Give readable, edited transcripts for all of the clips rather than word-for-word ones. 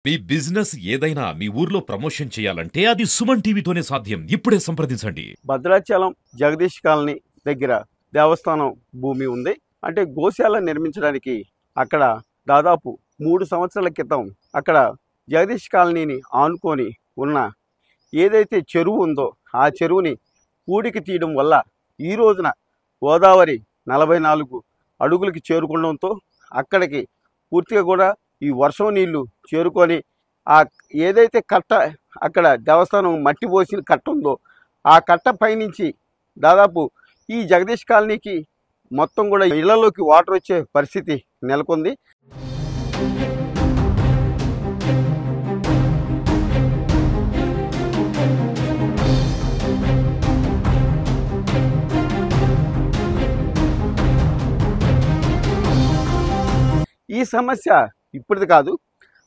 మీ business ఏదైనా మీ ఊర్లో promotion చేయాలంటే అది సుమన్ టీవీతోనే సాధ్యం. ఇప్పుడే సంప్రదించండి. భద్రాచలం జగదీష్ కాలనీ దగ్గర దేవస్థానం భూమి ఉంది. అంటే గోశాల నిర్మించడానికి అక్కడ దాదాపు 3 సంవత్సరాల క్రితం అక్కడ జగదీష్ కాలనీని ఆనుకొని ఉన్న ఏదైతే చెరువు ఉందో ఆ చెరువుని పూడికి తీయడం వల్ల ఈ రోజున గోదావరి 44 అడుగులకి చేరుకోవడంతో అక్కడికి పూర్తిగా కూడా ఈ వర్షం నీళ్లు చేరుకొని ఆ ఏదైతే కట్ట అక్కడ దేవస్థానం మట్టి పోసిన కట్ట ఉందో ఆ కట్ట పైనుంచి దాదాపు ఈ జగదీష్ కాలనీకి మొత్తం కూడా ఇళ్లలోకి వాటర్ వచ్చే పరిస్థితి నెలకొంది. ఈ సమస్య ఇప్పటిది కాదు.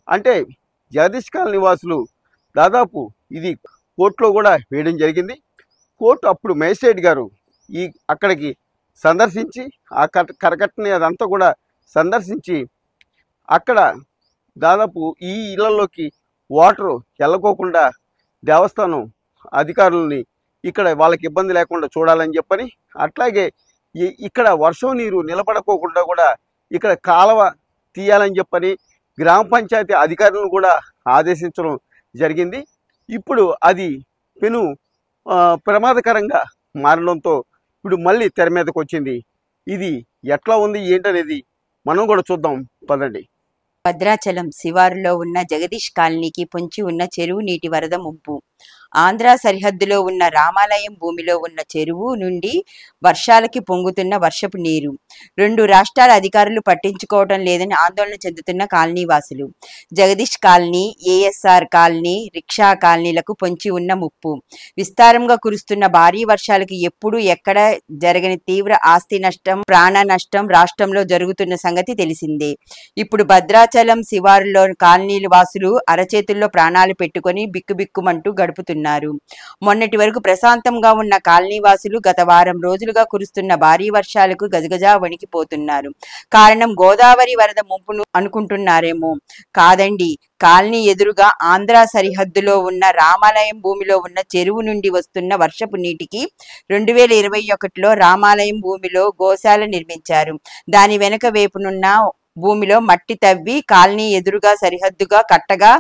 అంటే జగదీష్ కాలనీ వాసులు దాదాపు ఇది కోర్టులో కూడా వేయడం జరిగింది. కోర్టు అప్పుడు మేజిస్ట్రేట్ గారు అక్కడికి సందర్శించి ఆ కరకట్టని అదంతా కూడా సందర్శించి అక్కడ దాదాపు ఈ ఇళ్లలోకి వాటరు వెళ్ళకోకుండా దేవస్థానం అధికారులని ఇక్కడ వాళ్ళకి ఇబ్బంది లేకుండా చూడాలని చెప్పని, అట్లాగే ఇక్కడ వర్షం నీరు నిలబడకోకుండా కూడా ఇక్కడ కాలువ తీయాలని చెప్పని గ్రామ పంచాయతీ అధికారులను కూడా ఆదేశించడం జరిగింది. ఇప్పుడు అది పెను ప్రమాదకరంగా మారడంతో ఇప్పుడు మళ్ళీ తెర మీదకి వచ్చింది. ఇది ఎట్లా ఉంది ఏంటనేది మనం కూడా చూద్దాం పదండి. భద్రాచలం శివారులో ఉన్న జగదీష్ కాలనీకి పొంచి ఉన్న చెరువు నీటి వరద ముంపు. ఆంధ్ర సరిహద్దులో ఉన్న రామాలయం భూమిలో ఉన్న చెరువు నుండి వర్షాలకి పొంగుతున్న వర్షపు నీరు 2 రాష్ట్రాల అధికారులు పట్టించుకోవడం లేదని ఆందోళన చెందుతున్న కాలనీ వాసులు. Jagadish colony, ASR colony, rickshaw కాలనీలకు పొంచి ఉన్న ముప్పు. విస్తారంగా కురుస్తున్న భారీ వర్షాలకు ఎప్పుడు ఎక్కడ జరగని తీవ్ర ఆస్తి నష్టం, ప్రాణ నష్టం రాష్ట్రంలో జరుగుతున్న సంగతి తెలిసిందే. ఇప్పుడు భద్రాచలం శివారులో కాలనీల వాసులు అరచేతుల్లో ప్రాణాలు పెట్టుకొని బిక్కుబిక్కుమంటూ గడుపుతున్నారు. మొన్నటి వరకు ప్రశాంతంగా ఉన్న కాలనీ వాసులు గత వారం రోజులుగా కురుస్తున్న భారీ వర్షాలకు గజగజా వణికిపోతున్నారు. కారణం గోదావరి వరద ముంపును అనుకుంటున్నారేమో. కాదండి, కాలనీ ఎదురుగా ఆంధ్ర సరిహద్దులో ఉన్న రామాలయం భూమిలో ఉన్న చెరువు నుండి వస్తున్న వర్షపు నీటికి 2021లో రామాలయం భూమిలో గోశాల నిర్మించారు. దాని వెనుక వైపునున్న భూమిలో మట్టి తవ్వి కాలనీ ఎదురుగా సరిహద్దుగా కట్టగా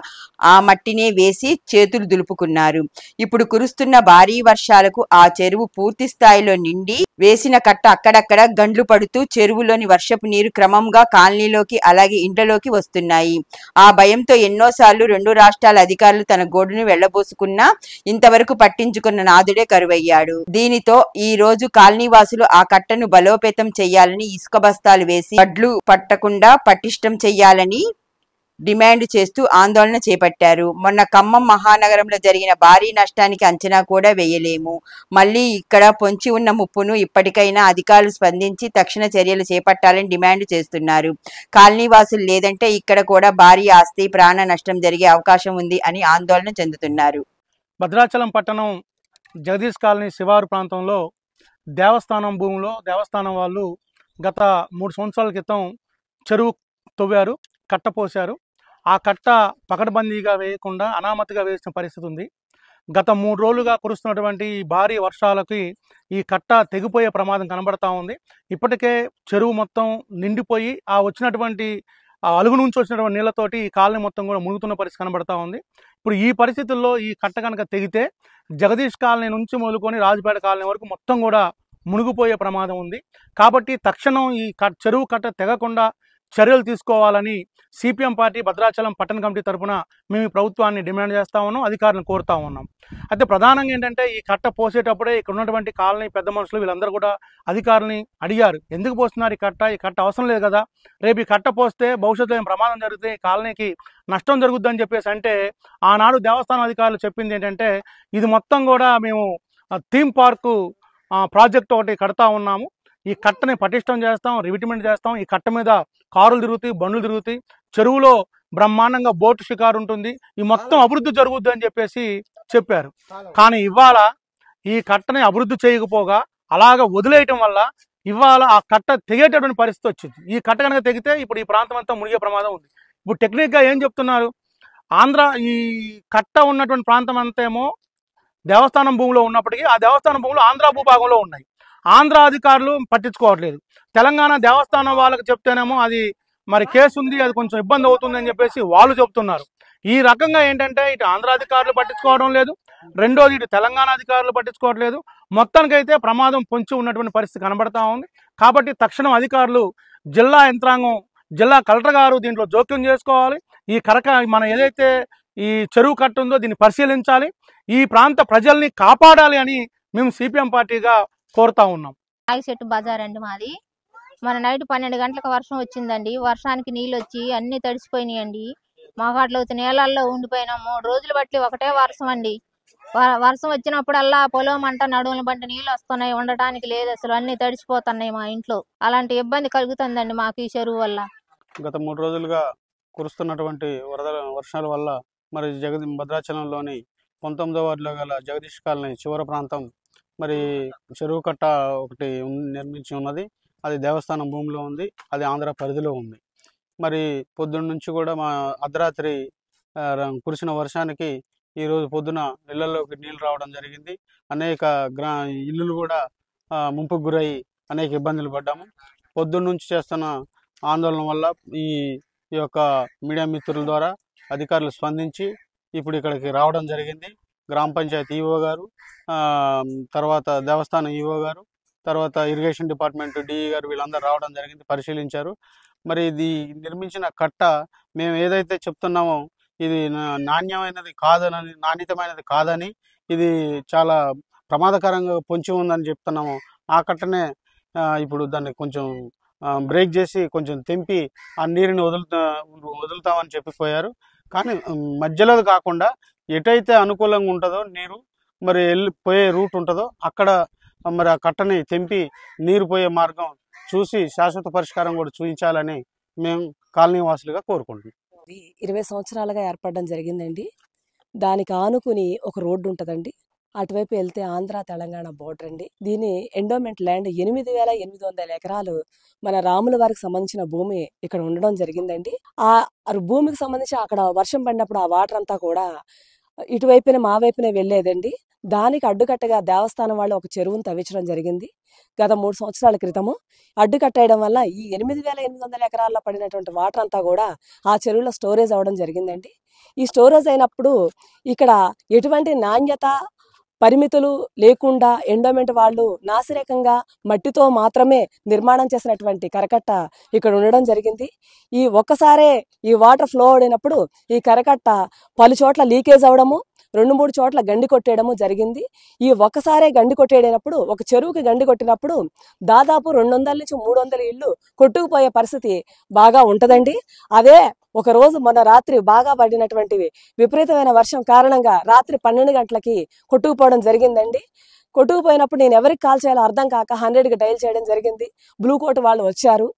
ఆ మట్టినే వేసి చేతులు దులుపుకున్నారు. ఇప్పుడు కురుస్తున్న భారీ వర్షాలకు ఆ చెరువు పూర్తి స్థాయిలో నిండి వేసిన కట్ట అక్కడక్కడ గండ్లు పడుతూ చెరువులోని వర్షపు నీరు క్రమంగా కాలనీలోకి అలాగే ఇంట్లోకి వస్తున్నాయి. ఆ భయంతో ఎన్నోసార్లు 2 రాష్ట్రాల అధికారులు తన గోడును వెళ్లబోసుకున్నా ఇంతవరకు పట్టించుకున్న నాదుడే కరువయ్యాడు. దీనితో ఈ రోజు కాలనీ వాసులు ఆ కట్టను బలోపేతం చెయ్యాలని ఇసుక బస్తాలు వేసి గడ్లు పట్టకుండా పటిష్టం చెయ్యాలని డిమాండ్ చేస్తూ ఆందోళన చేపట్టారు. మొన్న ఖమ్మం మహానగరంలో జరిగిన భారీ నష్టానికి అంచనా కూడా వేయలేము. మళ్ళీ ఇక్కడ పొంచి ఉన్న ముప్పును ఇప్పటికైనా అధికారులు స్పందించి తక్షణ చర్యలు చేపట్టాలని డిమాండ్ చేస్తున్నారు. కాలనీ వాసులు లేదంటే ఇక్కడ కూడా భారీ ఆస్తి ప్రాణ నష్టం జరిగే అవకాశం ఉంది అని ఆందోళన చెందుతున్నారు. భద్రాచలం పట్టణం జగదీష్ కాలనీ శివారు ప్రాంతంలో దేవస్థానం భూమిలో దేవస్థానం వాళ్ళు గత 3 సంవత్సరాల క్రితం చెరువు తవ్వారు, కట్ట పోశారు. ఆ కట్ట పకడ్బందీగా వేయకుండా అనామతిగా వేసిన పరిస్థితి ఉంది. గత 3 రోజులుగా కురుస్తున్నటువంటి ఈ భారీ వర్షాలకి ఈ కట్ట తెగిపోయే ప్రమాదం కనబడతా ఉంది. ఇప్పటికే చెరువు మొత్తం నిండిపోయి ఆ వచ్చినటువంటి అలుగు నుంచి వచ్చినటువంటి నీళ్లతోటి ఈ కాలనీ మొత్తం కూడా మునుగుతున్న పరిస్థితి కనబడతా ఉంది. ఇప్పుడు ఈ పరిస్థితుల్లో ఈ కట్ట కనుక తెగితే జగదీష్ కాలనీ నుంచి మొదలుకొని రాజుపేట కాలనీ వరకు మొత్తం కూడా మునిగిపోయే ప్రమాదం ఉంది. కాబట్టి తక్షణం ఈ చెరువు కట్ట తెగకుండా చర్యలు తీసుకోవాలని సిపిఎం పార్టీ భద్రాచలం పట్టణ కమిటీ తరఫున మేము ప్రభుత్వాన్ని డిమాండ్ చేస్తా ఉన్నాం, అధికారులను కోరుతా ఉన్నాం. అయితే ప్రధానంగా ఏంటంటే ఈ కట్ట పోసేటప్పుడే ఇక్కడ ఉన్నటువంటి కాలనీ పెద్ద మనుషులు వీళ్ళందరూ కూడా అధికారులని అడిగారు, ఎందుకు పోస్తున్నారు ఈ కట్ట అవసరం లేదు కదా, రేపు ఈ కట్ట పోస్తే భవిష్యత్తులో ఏం ప్రమాదం జరిగితే ఈ కాలనీకి నష్టం జరుగుద్దని చెప్పేసి అంటే ఆనాడు దేవస్థానం అధికారులు చెప్పింది ఏంటంటే ఇది మొత్తం కూడా మేము థీమ్ పార్కు ప్రాజెక్ట్ ఒకటి కడతా ఉన్నాము, ఈ కట్టని పటిష్టం చేస్తాం, రివిటిమెంట్ చేస్తాం, ఈ కట్ట మీద కారులు తిరుగుతాయి, బండ్లు తిరుగుతాయి, చెరువులో బ్రహ్మాండంగా బోటు షికారు ఉంటుంది, ఈ మొత్తం అభివృద్ధి జరుగుద్ది అని చెప్పేసి చెప్పారు. కానీ ఇవాళ ఈ కట్టని అభివృద్ధి చేయకపోగా అలాగ వదిలేయటం వల్ల ఇవాళ ఆ కట్ట తెగేటటువంటి పరిస్థితి వచ్చింది. ఈ కట్ట కనుక తెగితే ఇప్పుడు ఈ ప్రాంతం అంతా మునిగే ప్రమాదం ఉంది. ఇప్పుడు టెక్నిక్గా ఏం చెప్తున్నారు, ఆంధ్ర ఈ కట్ట ఉన్నటువంటి ప్రాంతం అంతేమో దేవస్థానం భూమిలో ఉన్నప్పటికీ ఆ దేవస్థానం భూములు ఆంధ్ర భూభాగంలో ఉన్నాయి. ఆంధ్ర అధికారులు పట్టించుకోవట్లేదు. తెలంగాణ దేవస్థానం వాళ్ళకి చెప్తేనేమో అది మరి కేసు ఉంది, అది కొంచెం ఇబ్బంది అవుతుంది అని చెప్పేసి వాళ్ళు చెప్తున్నారు. ఈ రకంగా ఏంటంటే ఇటు ఆంధ్ర అధికారులు పట్టించుకోవడం లేదు, రెండోది ఇటు తెలంగాణ అధికారులు పట్టించుకోవట్లేదు. మొత్తానికైతే ప్రమాదం పొంచి ఉన్నటువంటి పరిస్థితి కనబడతా ఉంది. కాబట్టి తక్షణం అధికారులు, జిల్లా యంత్రాంగం, జిల్లా కలెక్టర్ గారు దీంట్లో జోక్యం చేసుకోవాలి. ఈ మన ఏదైతే ఈ చెరువు కట్ట ఉందో దీన్ని పరిశీలించాలి. ఈ ప్రాంత ప్రజల్ని కాపాడాలి అని మేము సిపిఎం పార్టీగా కోరుతా ఉన్నాం. రాగిచెట్టు బజార్ అండి మాది. మన నైట్ 12 గంటలకు వర్షం వచ్చిందండి. వర్షానికి నీళ్ళు వచ్చి అన్ని తడిసిపోయినాయండి. మాకు అట్లా నీళ్ళల్లో ఉండిపోయినాం. 3 రోజులు బట్టి ఒకటే వర్షం అండి. వర్షం వచ్చినప్పుడల్లా పొలం అంట నడుముల బంట నీళ్ళు వస్తున్నాయి, ఉండటానికి లేదు అసలు, అన్ని తడిసిపోతున్నాయి మా ఇంట్లో. అలాంటి ఇబ్బంది కలుగుతుందండి మాకు ఈ చెరువు వల్ల. గత 3 రోజులుగా కురుస్తున్నటువంటి వర్షాల వల్ల మరి భద్రాచలంలోని 19వ వార్డులో గల జగదీష్ కాలనీ చివరి ప్రాంతం మరి చెరువు కట్ట ఒకటి నిర్మించి ఉన్నది. అది దేవస్థానం భూమిలో ఉంది, అది ఆంధ్ర పరిధిలో ఉంది. మరి పొద్దున్న నుంచి కూడా మా అర్ధరాత్రి కురిసిన వర్షానికి ఈరోజు పొద్దున ఇళ్లలోకి నీళ్ళు రావడం జరిగింది. అనేక ఇల్లులు కూడా ముంపుకు గురై అనేక ఇబ్బందులు పడ్డాము. పొద్దున్న నుంచి చేస్తున్న ఆందోళన వల్ల ఈ యొక్క మీడియా మిత్రుల ద్వారా అధికారులు స్పందించి ఇప్పుడు ఇక్కడికి రావడం జరిగింది. గ్రామ పంచాయతీ ఈఓ గారు, తర్వాత దేవస్థానం ఈఓ గారు, తర్వాత ఇరిగేషన్ డిపార్ట్మెంట్ డిఈ గారు, వీళ్ళందరూ రావడం జరిగింది, పరిశీలించారు. మరి ఇది నిర్మించిన కట్ట మేము ఏదైతే చెప్తున్నామో ఇది నాణ్యతమైనది కాదని, ఇది చాలా ప్రమాదకరంగా పొంచి ఉందని చెప్తున్నాము. ఆ కట్టనే ఇప్పుడు దాన్ని కొంచెం బ్రేక్ చేసి కొంచెం తెంపి ఆ నీరుని వదులుతామని చెప్పిపోయారు. కానీ మధ్యలో కాకుండా ఎటైతే అనుకూలంగా ఉంటుందో నీరు, మరి పోయే రూట్ ఉంటుందో అక్కడ మరి ఆ కట్టని తెంపి నీరు పోయే మార్గం చూసి శాశ్వత పరిష్కారం కూడా చూపించాలని మేము కాలనీ వాసులుగా కోరుకుంటున్నాం. 20 సంవత్సరాలుగా ఏర్పడడం జరిగిందండి. దానికి ఆనుకుని ఒక రోడ్డు ఉంటుందండి. అటువైపు వెళ్తే ఆంధ్ర తెలంగాణ బోర్డర్ అండి. దీని ఎండోమెంట్ ల్యాండ్ 8,800 ఎకరాలు మన రాముల వారికి సంబంధించిన భూమి ఇక్కడ ఉండడం జరిగిందండి. ఆ భూమికి సంబంధించి అక్కడ వర్షం పడినప్పుడు ఆ వాటర్ అంతా కూడా ఇటువైపునే మా వైపునే వెళ్లేదండి. దానికి అడ్డుకట్టగా దేవస్థానం వాళ్ళు ఒక చెరువును తవ్వించడం జరిగింది గత 3 సంవత్సరాల క్రితము. అడ్డుకట్టేయడం వల్ల ఈ 8,800 ఎకరాల్లో పడినటువంటి వాటర్ అంతా కూడా ఆ చెరువులో స్టోరేజ్ అవ్వడం జరిగిందండి. ఈ స్టోరేజ్ అయినప్పుడు ఇక్కడ ఎటువంటి నాణ్యత పరిమితులు లేకుండా ఎండోమెంట్ వాళ్ళు నాసిరకంగా మట్టితో మాత్రమే నిర్మాణం చేసినటువంటి కరకట్ట ఇక్కడ ఉండడం జరిగింది. ఈ ఒక్కసారే ఈ వాటర్ ఫ్లో అయినప్పుడు ఈ కరకట్ట పలు చోట్ల లీకేజ్ అవడము, 2-3 చోట్ల గండి కొట్టేయడము జరిగింది. ఈ ఒక్కసారే గండి కొట్టేయనప్పుడు, ఒక చెరువుకి గండి కొట్టినప్పుడు దాదాపు 200 నుంచి 300 ఇళ్ళు కొట్టుకుపోయే పరిస్థితి బాగా ఉంటదండి. అదే ఒక రోజు మొన్న రాత్రి బాగా పడినటువంటి విపరీతమైన వర్షం కారణంగా రాత్రి 12 గంటలకి కొట్టుకుపోవడం జరిగిందండి. కొట్టుకుపోయినప్పుడు నేను ఎవరికి కాల్ చేయాలో అర్థం కాక 100కి డైల్ చేయడం జరిగింది. బ్లూ కోట్ వాళ్ళు వచ్చారు.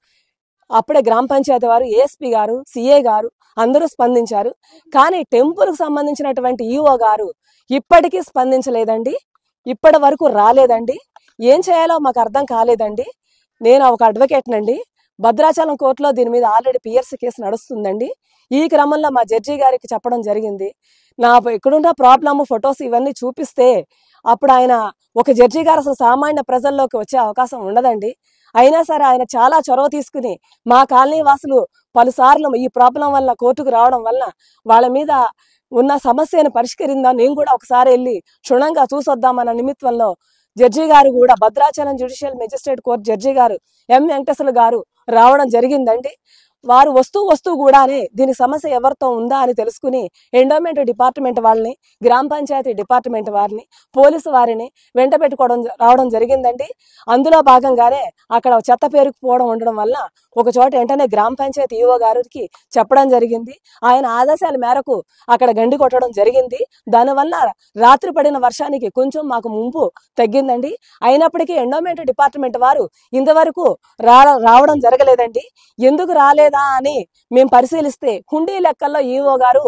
అప్పుడే గ్రామ పంచాయతీ వారు, ఏఎస్పీ గారు, సిఏ గారు అందరూ స్పందించారు. కానీ టెంపుల్కి సంబంధించినటువంటి ఈఓ గారు ఇప్పటికీ స్పందించలేదండి. ఇప్పటి వరకు రాలేదండి. ఏం చేయాలో మాకు అర్థం కాలేదండి. నేను ఒక అడ్వకేట్నండి. భద్రాచలం కోర్టులో దీని మీద ఆల్రెడీ పిఎస్సి కేసు నడుస్తుందండి. ఈ క్రమంలో మా జడ్జి గారికి చెప్పడం జరిగింది. నా ఎక్కడున్న ప్రాబ్లమ్ ఫొటోస్ ఇవన్నీ చూపిస్తే అప్పుడు ఆయన, ఒక జడ్జి గారు అసలు సామాన్య ప్రజల్లోకి వచ్చే అవకాశం ఉండదండి. అయినా సరే ఆయన చాలా చొరవ తీసుకుని మా కాలనీ వాసులు పలుసార్లు ఈ ప్రాబ్లం వల్ల కోర్టుకు రావడం వల్ల వాళ్ళ మీద ఉన్న సమస్యను పరిష్కరిందాం, నేను కూడా ఒకసారి వెళ్ళి క్షుణ్ణంగా చూసొద్దామన్న నిమిత్తంలో జడ్జి గారు కూడా, Bhadrachalam judicial magistrate court judge గారు ఎం వెంకటేశ్వర గారు రావడం జరిగిందండి. వారు వస్తూ కూడానే దీని సమస్య ఎవరితో ఉందా అని తెలుసుకుని ఎండోమెంట్ డిపార్ట్మెంట్ వాళ్ళని, గ్రామ పంచాయతీ డిపార్ట్మెంట్ వారిని, పోలీసు వారిని వెంట పెట్టుకోవడం రావడం జరిగిందండి. అందులో భాగంగానే అక్కడ చెత్త పేరుకుపోవడం ఉండడం వల్ల ఒక చోట వెంటనే గ్రామ పంచాయతీ ఈఓ గారికి చెప్పడం జరిగింది. ఆయన ఆదేశాల మేరకు అక్కడ గండి కొట్టడం జరిగింది. దానివల్ల రాత్రి పడిన వర్షానికి కొంచెం మాకు ముంపు తగ్గిందండి. అయినప్పటికీ ఎండోమెంట్ డిపార్ట్మెంట్ వారు ఇంతవరకు రావడం జరగలేదండి. ఎందుకు రాలేదా అని మేము పరిశీలిస్తే హుండీ లెక్కల్లో ఈఓ గారు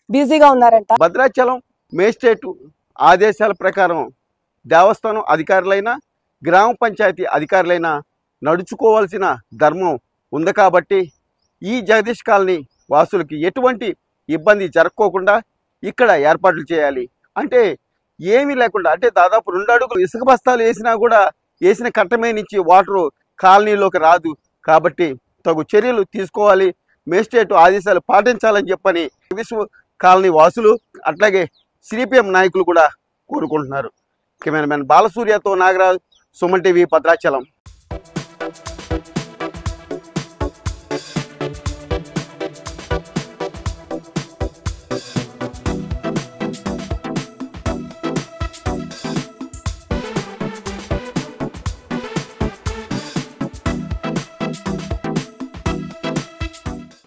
బిజీగా ఉన్నారంట. భద్రాచలం మేజిస్ట్రేటు ఆదేశాల ప్రకారం దేవస్థానం అధికారులైనా, గ్రామ పంచాయతీ అధికారులైనా నడుచుకోవాల్సిన ధర్మం ఉంది కాబట్టి ఈ జగదీష్ కాలనీ వాసులకి ఎటువంటి ఇబ్బంది జరగకోకుండా ఇక్కడ ఏర్పాట్లు చేయాలి. అంటే ఏమీ లేకుండా, అంటే దాదాపు 2 అడుగులు ఇసుక బస్తాలు వేసినా కూడా వేసిన కట్టమే నుంచి వాటరు కాలనీలోకి రాదు. కాబట్టి తగు చర్యలు తీసుకోవాలి, మేజిస్ట్రేట్ ఆదేశాలు పాటించాలని చెప్పని జగదీష్ కాలనీ వాసులు అట్లాగే సిపిఎం నాయకులు కూడా కోరుకుంటున్నారు. కెమెరామెన్ బాలసూర్యతో నాగరాజ్, సుమన్ టీవీ, భద్రాచలం.